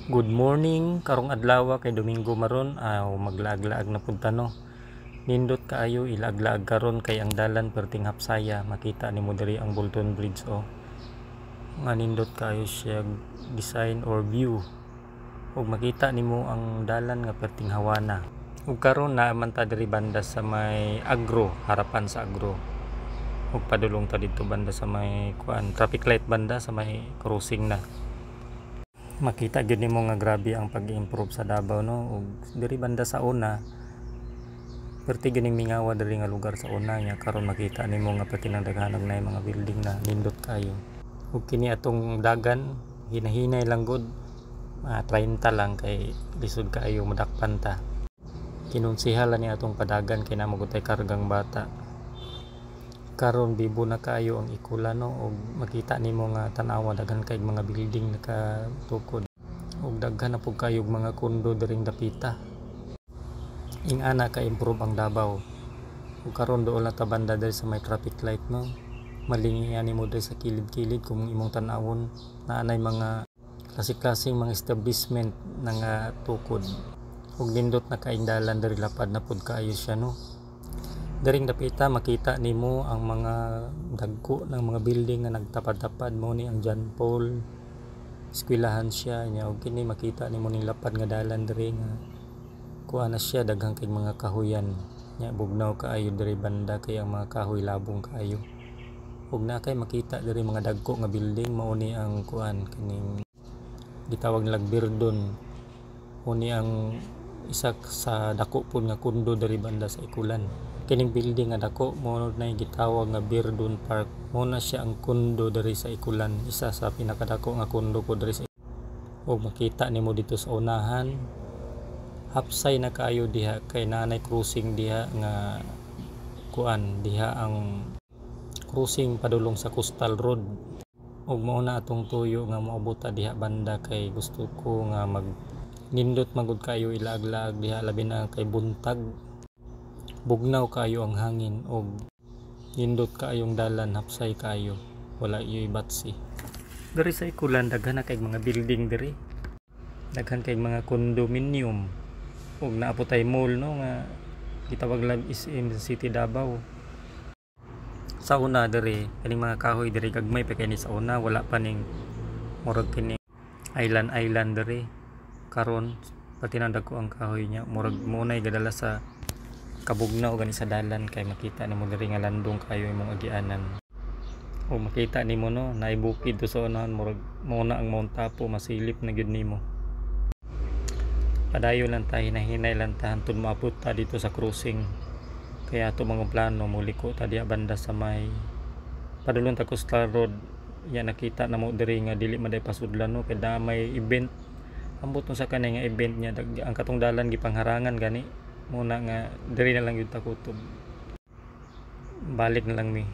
Good morning, karong adlaw kay Domingo maron, maglaag-laag na punta no. Nindot kaayo ilaag-laag karon kay ang dalan perting hapsaya, makita nimo diri ang Bolton Bridge Nga nindot kaayo siya design or view. Ug makita nimo ang dalan nga perting Hawana. Ug karon naaman ta diri banda sa may Agro, harapan sa Agro. Ug padulong ta dito banda sa may traffic light banda sa may crossing na. Makita gyud nimo nga grabe ang pag-improve sa Davao no. Ug diri banda sa una perti gining mingawa diri nga lugar sa una nya karon makita nimo nga perti nang daghanag na mga building na nindot kayo. Ug kini atong dagan hinahinay lang gud 30 lang kay lisod kaayo madakpan ta. Kinunsihala ni atong padagan kay namo gud tay kargang bata. Karon bibo na kaayo ang ikula no, ug makita nimo nga tan-awa daghan kay mga building nakatukod ug daghan na pud kayo mga kondo diring dapita. Ing ana ka improve ang Davao. Ug karon doon na ta banda diri sa may traffic light no, malingian nimo diri sa kilid-kilid kung imong tan-awon na anay mga klase-klaseng mga establishment nga tukod ug nindot na kaindalan diri lapad na pud kaayo siya no. Daring dapita makita nimo ang mga dagko ng mga building nga nagtapad-tapad mo ni ang John Paul eskwelahan siya nya ug kini makita nimo ning lapad nga dalan diri nga kuha na siya daghang kay mga kahoyan nya bugnaw kaayo diri banda kay ang mga kahoy labong kaayo ug na kay makita diri mga dagko nga building mao ni ang kuan kining gitawag nilang Birdon mo ni ang isa sa dako pud nga kondo diri banda sa Ikulan. Kining building nga dako mo na gitawag nga Birdon Park. Mo na siya ang kondo diri sa Ikulan, isa sa pinakadako nga kondo ko diri sa ug makita nimo dito sa unahan hapsay na kaayo diha kay nanay crossing diha nga kuan diha ang crossing padulong sa Coastal Road ug mao na atong tuyo nga moabot ta diha banda kay gusto ko nga nindot magud kayo ilaag-laag diha labi na kay buntag bugnaw kayo ang hangin og nindot kaayong dalan hapsay kayo wala yoy batsi. Diri sa Ikulan daghan na kay mga building diri, daghan kay mga condominium ug naapot tay mall no nga gitawag lang SM City Davao. Sa una diri kining mga kahoy diri gagmay pa kay ni sa una wala pa ning murag kini island diri. Karon pati nang dagko ang kahoy niya murag munay gadala sa kabugnaw gani sa dalan kay makita nimo diri nga landong kayo imong agianan o makita nimo no naibukid to sa unahan murag muna ang Mount Apo masilip na gyud nimo. Padayon lang ta hinahinay lang ta hantud maabot ta dito sa crossing kaya ato mga plano muliko ta diha banda sa may padulong ta Coastal Road ya nakita namo diri nga dili maday pasudlan no kay may event ambot no sa kanay nga event niya ang katong dalan gipangharangan gani muna nga diri na lang yun ta kutob balik na lang mi.